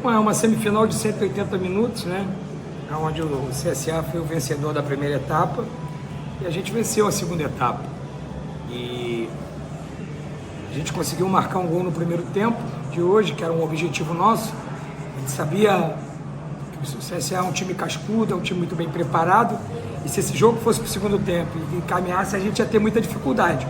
Foi uma semifinal de 180 minutos, né? Onde o CSA foi o vencedor da primeira etapa e a gente venceu a segunda etapa. E a gente conseguiu marcar um gol no primeiro tempo de hoje, que era um objetivo nosso. A gente sabia que o CSA é um time cascudo, é um time muito bem preparado, e se esse jogo fosse para o segundo tempo e encaminhasse, a gente ia ter muita dificuldade.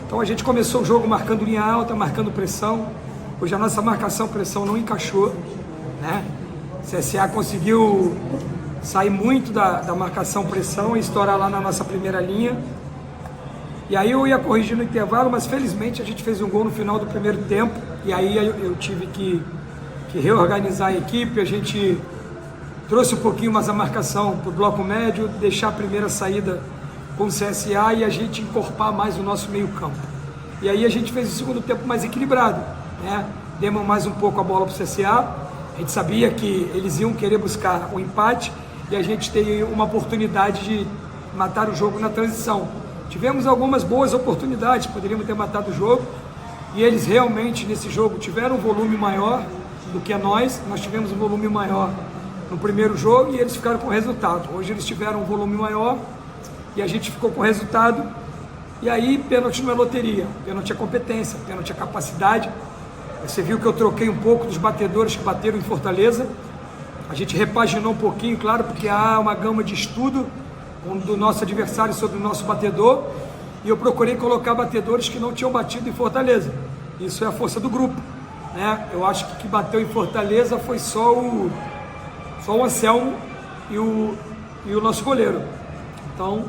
Então a gente começou o jogo marcando linha alta, marcando pressão. Hoje a nossa marcação-pressão não encaixou, né? O CSA conseguiu sair muito da marcação-pressão e estourar lá na nossa primeira linha. E aí eu ia corrigir no intervalo, mas felizmente a gente fez um gol no final do primeiro tempo. E aí eu tive que reorganizar a equipe. A gente trouxe um pouquinho mais a marcação para o bloco médio, deixar a primeira saída com o CSA e a gente encorpar mais o nosso meio campo. E aí a gente fez o segundo tempo mais equilibrado, né? Demos mais um pouco a bola para o CSA. A gente sabia que eles iam querer buscar o empate e a gente teve uma oportunidade de matar o jogo na transição. Tivemos algumas boas oportunidades, poderíamos ter matado o jogo, e eles realmente nesse jogo tiveram um volume maior do que nós tivemos um volume maior no primeiro jogo e eles ficaram com o resultado. Hoje eles tiveram um volume maior e a gente ficou com o resultado, e aí pênalti não é loteria, pênalti é competência, pênalti é capacidade. Você viu que eu troquei um pouco dos batedores que bateram em Fortaleza, a gente repaginou um pouquinho, claro, porque há uma gama de estudo do nosso adversário sobre o nosso batedor, e eu procurei colocar batedores que não tinham batido em Fortaleza. Isso é a força do grupo, né? Eu acho que bateu em Fortaleza foi só o Anselmo e o nosso goleiro. Então,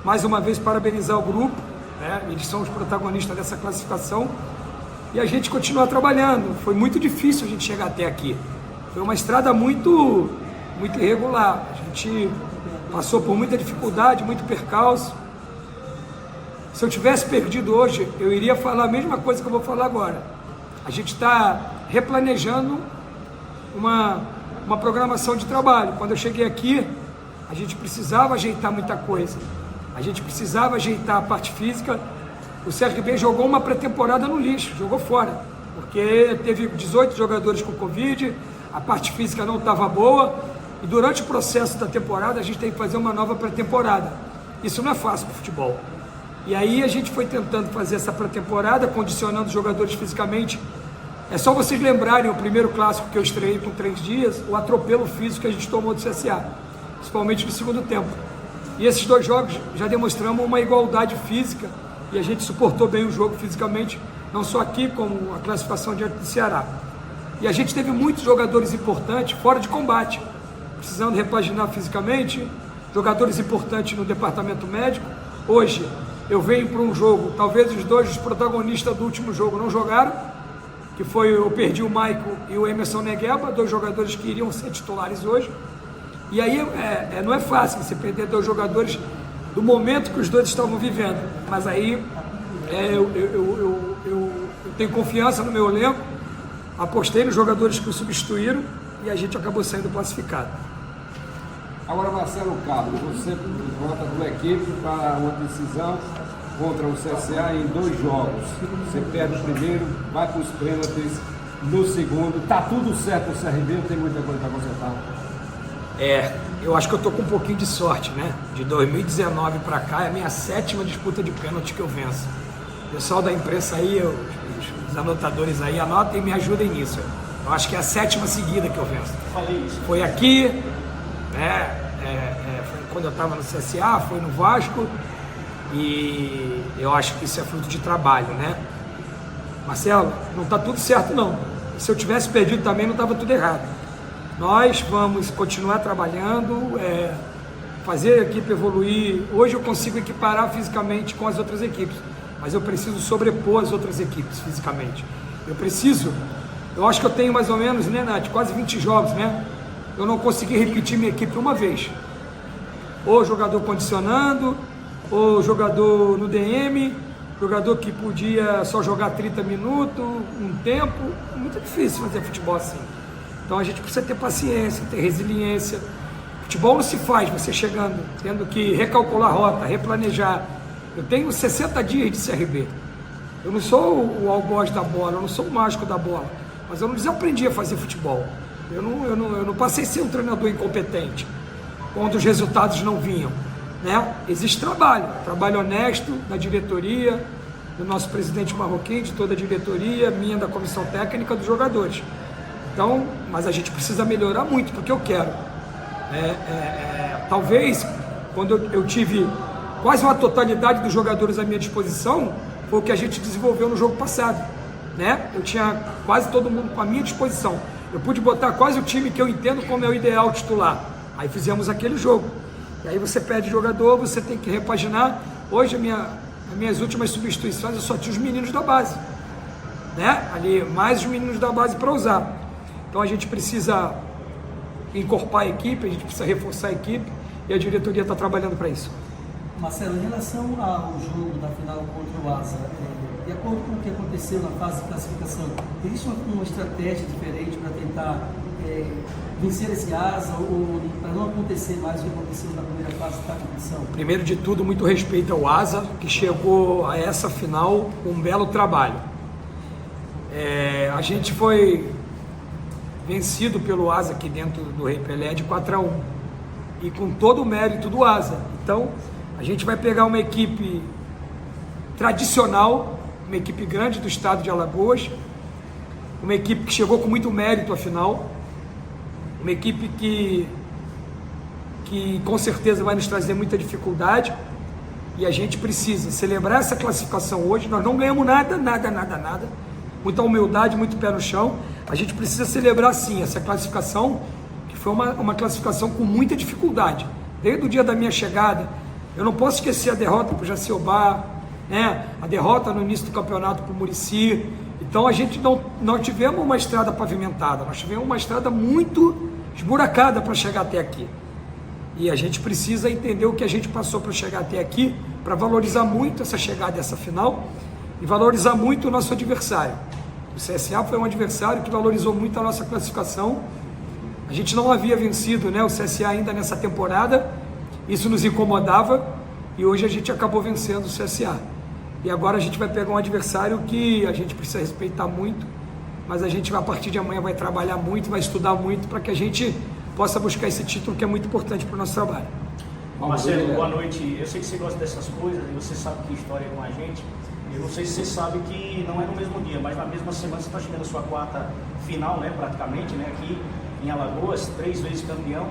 mais uma vez, parabenizar o grupo, né? Eles são os protagonistas dessa classificação e a gente continua trabalhando. Foi muito difícil a gente chegar até aqui. Foi uma estrada muito irregular. A gente passou por muita dificuldade, muito percalço. Se eu tivesse perdido hoje, eu iria falar a mesma coisa que eu vou falar agora. A gente está replanejando uma programação de trabalho. Quando eu cheguei aqui, a gente precisava ajeitar muita coisa. A gente precisava ajeitar a parte física. O CRB jogou uma pré-temporada no lixo, jogou fora, porque teve 18 jogadores com Covid, a parte física não estava boa, e durante o processo da temporada a gente tem que fazer uma nova pré-temporada. Isso não é fácil para o futebol. E aí a gente foi tentando fazer essa pré-temporada, condicionando os jogadores fisicamente. É só vocês lembrarem o primeiro clássico que eu estreiei com 3 dias, o atropelo físico que a gente tomou do CSA, principalmente no segundo tempo. E esses 2 jogos já demonstramos uma igualdade física e a gente suportou bem o jogo fisicamente, não só aqui, como a classificação diante do Ceará. E a gente teve muitos jogadores importantes fora de combate, precisando repaginar fisicamente, jogadores importantes no departamento médico. Hoje eu venho para um jogo, talvez os 2 protagonistas do último jogo não jogaram, que foi, eu perdi o Maicon e o Emerson Negueba, 2 jogadores que iriam ser titulares hoje. E aí não é fácil você perder 2 jogadores do momento que os 2 estavam vivendo, mas aí eu tenho confiança no meu elenco, apostei nos jogadores que o substituíram e a gente acabou saindo classificado. Agora, Marcelo Cabo, você volta com a equipe para uma decisão contra o CSA em 2 jogos. Você perde o primeiro, vai para os pênaltis no segundo. Tá tudo certo no CRB, não tem muita coisa para consertar. Eu acho que eu tô com um pouquinho de sorte, né? De 2019 para cá é a minha 7ª disputa de pênalti que eu venço. O pessoal da imprensa aí, os anotadores aí, anotem e me ajudem nisso. Eu acho que é a 7ª seguida que eu venço. Foi aqui, né? Foi quando eu estava no CSA, foi no Vasco, e eu acho que isso é fruto de trabalho, né? Marcelo, não está tudo certo não. Se eu tivesse perdido também não estava tudo errado. Nós vamos continuar trabalhando, fazer a equipe evoluir. Hoje eu consigo equiparar fisicamente com as outras equipes, mas eu preciso sobrepor as outras equipes fisicamente. Eu acho que eu tenho mais ou menos, né, Nath, quase 20 jogos, né? Eu não consegui repetir minha equipe uma vez. Ou jogador condicionando, ou jogador no DM, jogador que podia só jogar 30 minutos, um tempo. Muito difícil fazer futebol assim. Então a gente precisa ter paciência, ter resiliência. Futebol não se faz você chegando, tendo que recalcular a rota, replanejar. Eu tenho 60 dias de CRB. Eu não sou o algoz da bola, eu não sou o mágico da bola. mas eu não desaprendi a fazer futebol. Eu não passei a ser um treinador incompetente, quando os resultados não vinham, né? Existe trabalho honesto da diretoria, do nosso presidente Marroquim, de toda a diretoria, minha, da comissão técnica, dos jogadores. Então, mas a gente precisa melhorar muito, porque eu quero. Talvez, quando eu tive quase uma totalidade dos jogadores à minha disposição, foi o que a gente desenvolveu no jogo passado, né? Eu tinha quase todo mundo à minha disposição. Eu pude botar quase o time que eu entendo como é o ideal titular. Aí fizemos aquele jogo. E aí você perde jogador, você tem que repaginar. Hoje, as minhas últimas substituições, eu só tinha os meninos da base, né? Ali, mais os meninos da base para usar. Então a gente precisa encorpar a equipe, a gente precisa reforçar a equipe, e a diretoria está trabalhando para isso. Marcelo, em relação ao jogo da final contra o Asa, de acordo com o que aconteceu na fase de classificação, existe uma estratégia diferente para tentar vencer esse Asa, ou para não acontecer mais o que aconteceu na primeira fase da competição? Primeiro de tudo, muito respeito ao Asa, que chegou a essa final com um belo trabalho. A gente foi vencido pelo Asa aqui dentro do Rei Pelé de 4-1, e com todo o mérito do Asa. Então, a gente vai pegar uma equipe tradicional, uma equipe grande do estado de Alagoas, uma equipe que chegou com muito mérito à final, uma equipe que com certeza vai nos trazer muita dificuldade, e a gente precisa celebrar essa classificação hoje. Nós não ganhamos nada, muita humildade, muito pé no chão. A gente precisa celebrar sim essa classificação, que foi uma classificação com muita dificuldade. Desde o dia da minha chegada, eu não posso esquecer a derrota para o Jaciobá, né? A derrota no início do campeonato para o Murici. Então a gente não tivemos uma estrada pavimentada, nós tivemos uma estrada muito esburacada para chegar até aqui. E a gente precisa entender o que a gente passou para chegar até aqui, para valorizar muito essa chegada, essa final, e valorizar muito o nosso adversário. O CSA foi um adversário que valorizou muito a nossa classificação. A gente não havia vencido, né, o CSA ainda nessa temporada, isso nos incomodava, e hoje a gente acabou vencendo o CSA. E agora a gente vai pegar um adversário que a gente precisa respeitar muito, mas a gente, a partir de amanhã, vai trabalhar muito, vai estudar muito, para que a gente possa buscar esse título, que é muito importante para o nosso trabalho. Marcelo, boa noite. Eu sei que você gosta dessas coisas, e você sabe que história é com a gente. Eu não sei se você sabe que não é no mesmo dia, mas na mesma semana você está chegando a sua quarta final, né, praticamente, né, aqui em Alagoas, 3 vezes campeão.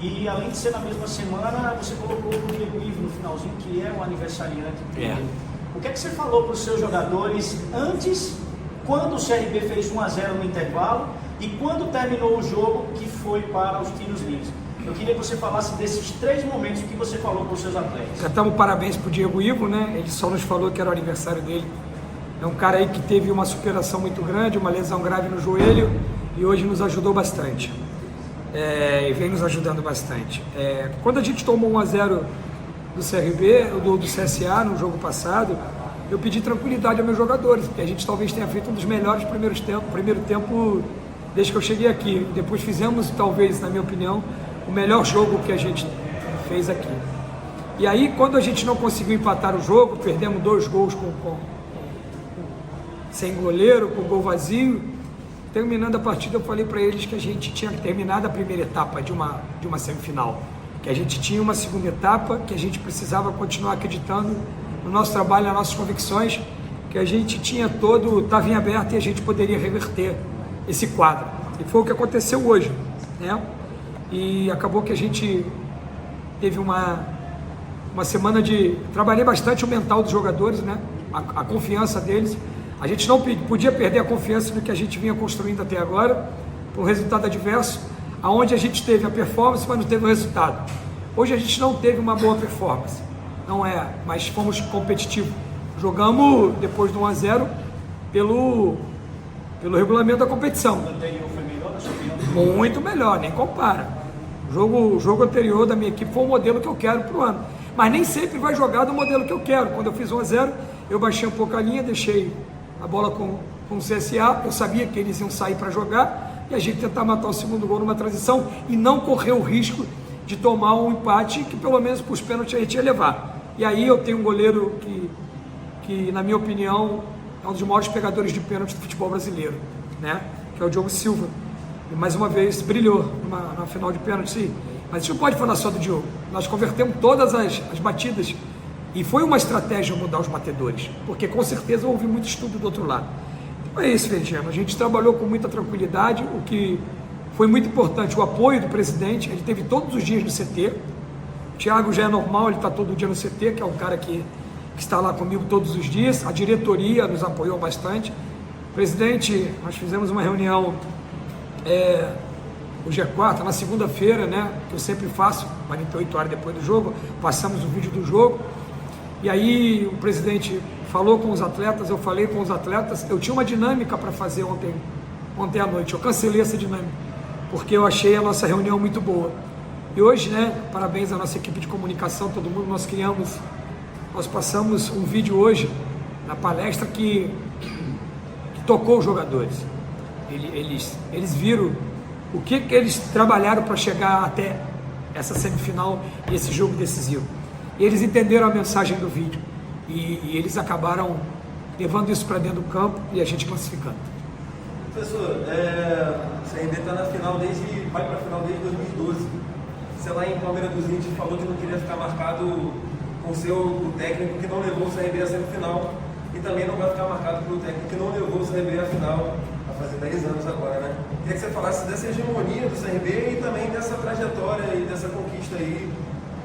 E além de ser na mesma semana, você colocou o Diego Ivo no finalzinho, que é o aniversariante dele. O que é que você falou para os seus jogadores antes, quando o CRB fez 1-0 no intervalo, e quando terminou o jogo, que foi para os tiros livres? Eu queria que você falasse desses 3 momentos que você falou para os seus atletas. Cantamos parabéns para o Diego Ivo, né? Ele só nos falou que era o aniversário dele. É um cara aí que teve uma superação muito grande, uma lesão grave no joelho, e hoje nos ajudou bastante. E vem nos ajudando bastante. Quando a gente tomou 1-0 do CRB, do CSA no jogo passado, eu pedi tranquilidade aos meus jogadores, porque a gente talvez tenha feito um dos melhores primeiro tempo desde que eu cheguei aqui. Depois fizemos, talvez, na minha opinião, o melhor jogo que a gente fez aqui. E aí, quando a gente não conseguiu empatar o jogo, perdemos 2 gols sem goleiro, com gol vazio. Terminando a partida, eu falei para eles que a gente tinha terminado a primeira etapa de uma semifinal, que a gente tinha uma segunda etapa, que a gente precisava continuar acreditando no nosso trabalho, nas nossas convicções, que a gente tinha estava em aberto, e a gente poderia reverter esse quadro. E foi o que aconteceu hoje, né? E acabou que a gente teve uma semana de... Trabalhei bastante o mental dos jogadores, né? A confiança deles. A gente não podia perder a confiança no que a gente vinha construindo até agora, por um resultado adverso, aonde a gente teve a performance, mas não teve o resultado. Hoje a gente não teve uma boa performance, mas fomos competitivos. Jogamos depois do 1-0 pelo regulamento da competição. O anterior foi melhor, na sua opinião? Muito melhor, nem compara. O jogo anterior da minha equipe foi o modelo que eu quero para o ano. Mas nem sempre vai jogar do modelo que eu quero. Quando eu fiz 1-0, eu baixei um pouco a linha, deixei a bola com o CSA, eu sabia que eles iam sair para jogar, e a gente tentar matar o segundo gol numa transição e não correr o risco de tomar um empate que pelo menos para os pênaltis a gente ia levar. E aí eu tenho um goleiro que na minha opinião, é um dos maiores pegadores de pênalti do futebol brasileiro, né? que é o Diogo Silva. E mais uma vez brilhou na final de pênalti. Sim. Mas a gente não pode falar só do Diogo. Nós convertemos todas as batidas e foi uma estratégia mudar os batedores, porque com certeza houve muito estudo do outro lado. Então é isso, Feliciano. A gente trabalhou com muita tranquilidade, o que foi muito importante, o apoio do presidente. Ele teve todos os dias no CT. O Thiago já é normal, ele está todo dia no CT, que é um cara que está lá comigo todos os dias. A diretoria nos apoiou bastante. Presidente, nós fizemos uma reunião o G4, na segunda-feira, né, que eu sempre faço, 48 horas depois do jogo, passamos o vídeo do jogo, e aí o presidente falou com os atletas, eu falei com os atletas, eu tinha uma dinâmica para fazer ontem à noite, eu cancelei essa dinâmica, porque eu achei a nossa reunião muito boa. E hoje, né, parabéns à nossa equipe de comunicação, todo mundo, nós passamos um vídeo hoje, na palestra, que tocou os jogadores. Eles viram o que eles trabalharam para chegar até essa semifinal e esse jogo decisivo. E eles entenderam a mensagem do vídeo e eles acabaram levando isso para dentro do campo e a gente classificando. Professor, o CRB está na final vai para a final desde 2012. Você lá em Palmeiras dos Índios falou que não queria ficar marcado com o técnico que não levou o CRB à semifinal e também não vai ficar marcado pelo técnico que não levou o CRB à final. Fazer 10 anos agora, né? Queria que você falasse dessa hegemonia do CRB e também dessa trajetória e dessa conquista aí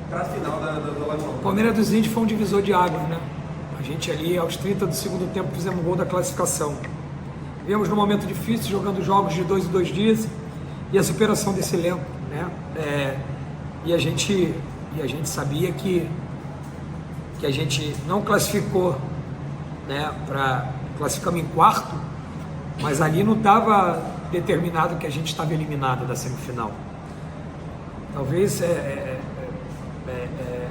para a final da Lagoa. Palmeiras dos Índios foi um divisor de águas, né? A gente ali, aos 30 do segundo tempo, fizemos o gol da classificação. Viemos num momento difícil, jogando jogos de 2 em 2 dias e a superação desse elenco, né? E a gente sabia que a gente não classificou, né? Classificamos em quarto, mas ali não estava determinado que a gente estava eliminado da semifinal. Talvez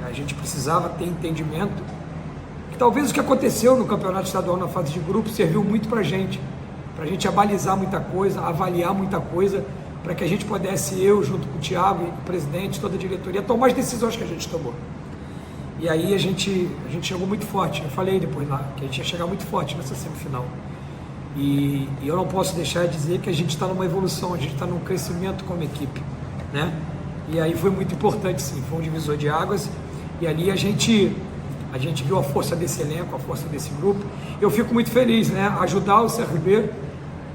a gente precisava ter entendimento que talvez o que aconteceu no campeonato estadual na fase de grupo serviu muito para a gente abalizar muita coisa, avaliar muita coisa, para que a gente pudesse, eu junto com o Thiago e o presidente, toda a diretoria, tomar as decisões que a gente tomou. E aí a gente chegou muito forte. Eu falei depois lá que a gente ia chegar muito forte nessa semifinal. E eu não posso deixar de dizer que a gente está numa evolução, a gente está num crescimento como equipe, né? E aí foi muito importante, sim, foi um divisor de águas. E ali a gente viu a força desse elenco, a força desse grupo. Eu fico muito feliz, né? Ajudar o CRB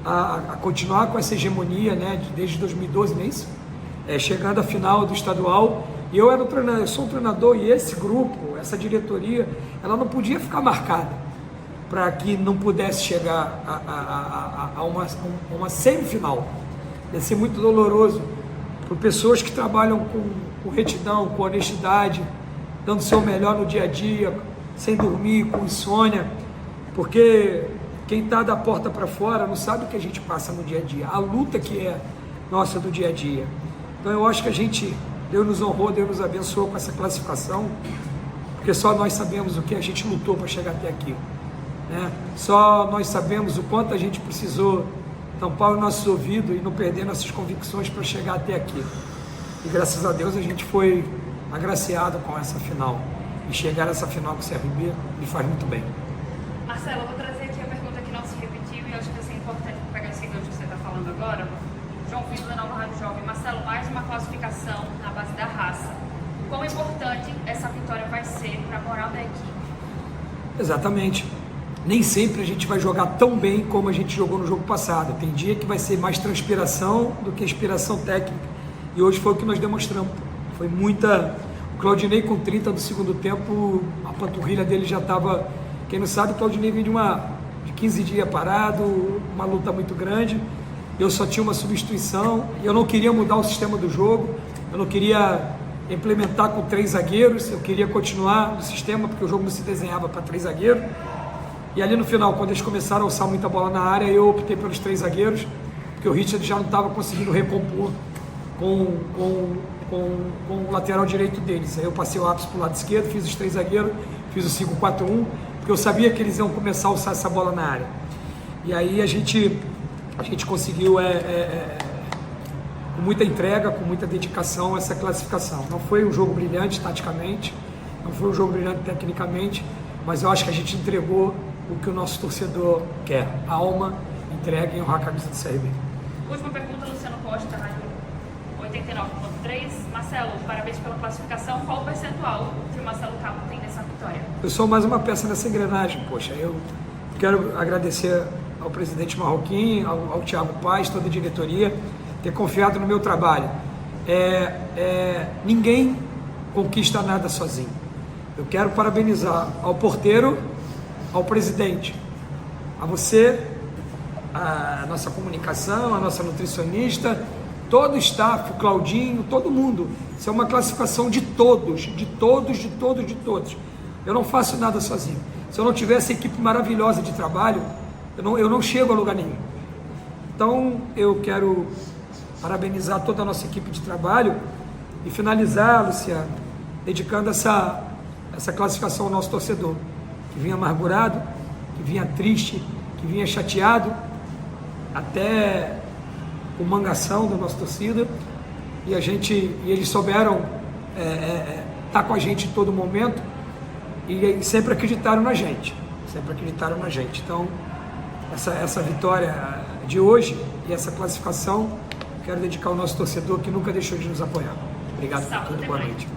a continuar com essa hegemonia, né? Desde 2012, não é isso? Chegando à final do estadual. E eu sou um treinador e esse grupo, essa diretoria, ela não podia ficar marcada para que não pudesse chegar a uma semifinal. Ia ser muito doloroso para pessoas que trabalham com retidão, com honestidade, dando o seu melhor no dia a dia, sem dormir, com insônia, porque quem está da porta para fora não sabe o que a gente passa no dia a dia, a luta que é nossa do dia a dia. Então eu acho que Deus nos honrou, Deus nos abençoou com essa classificação, porque só nós sabemos o que a gente lutou para chegar até aqui. Né? Só nós sabemos o quanto a gente precisou tampar os nossos ouvidos e não perder nossas convicções para chegar até aqui. E graças a Deus a gente foi agraciado com essa final. E chegar a essa final com o CRB me faz muito bem. Marcelo, eu vou trazer aqui a pergunta que não se repetiu e acho que vai ser importante pegar esse gancho que você está falando agora. João Vitor, da Nova Rádio Jovem. Marcelo, mais uma classificação na base da raça. Quão importante essa vitória vai ser para a moral da equipe? Exatamente. Nem sempre a gente vai jogar tão bem como a gente jogou no jogo passado. Tem dia que vai ser mais transpiração do que inspiração técnica. E hoje foi o que nós demonstramos. Foi muita... O Claudinei com 30 do segundo tempo, a panturrilha dele já estava... Quem não sabe, o Claudinei vem de 15 dias parado, uma luta muito grande. Eu só tinha uma substituição. Eu não queria mudar o sistema do jogo. Eu não queria implementar com 3 zagueiros. Eu queria continuar no sistema, porque o jogo não se desenhava para 3 zagueiros. E ali no final, quando eles começaram a alçar muita bola na área, eu optei pelos 3 zagueiros, porque o Richard já não estava conseguindo recompor com o lateral direito deles. Aí eu passei o ápice para o lado esquerdo, fiz os 3 zagueiros, fiz o 5-4-1, porque eu sabia que eles iam começar a alçar essa bola na área. E aí a gente conseguiu, com muita entrega, com muita dedicação, essa classificação. Não foi um jogo brilhante taticamente, não foi um jogo brilhante tecnicamente, mas eu acho que a gente entregou o que o nosso torcedor quer, alma, entrega em honrar a camisa do CRB. Última pergunta, Luciano Costa, Rádio 89.3. Marcelo, parabéns pela classificação. Qual o percentual que o Marcelo Cabo tem nessa vitória? Eu sou mais uma peça nessa engrenagem, poxa. Eu quero agradecer ao presidente Marroquim, ao Thiago Paz, toda a diretoria, ter confiado no meu trabalho. Ninguém conquista nada sozinho. Eu quero parabenizar ao porteiro, ao presidente, a você, a nossa comunicação, a nossa nutricionista, todo o staff, o Claudinho, todo mundo. Isso é uma classificação de todos, de todos, de todos, de todos. Eu não faço nada sozinho. Se eu não tiver essa equipe maravilhosa de trabalho, eu não chego a lugar nenhum. Então, eu quero parabenizar toda a nossa equipe de trabalho e finalizar, Luciano, dedicando essa classificação ao nosso torcedor, que vinha amargurado, que vinha triste, que vinha chateado, até com mangação da nossa torcida, e eles souberam estar com a gente em todo momento e sempre acreditaram na gente, Então, essa vitória de hoje e essa classificação, quero dedicar ao nosso torcedor que nunca deixou de nos apoiar. Obrigado por tudo, boa noite.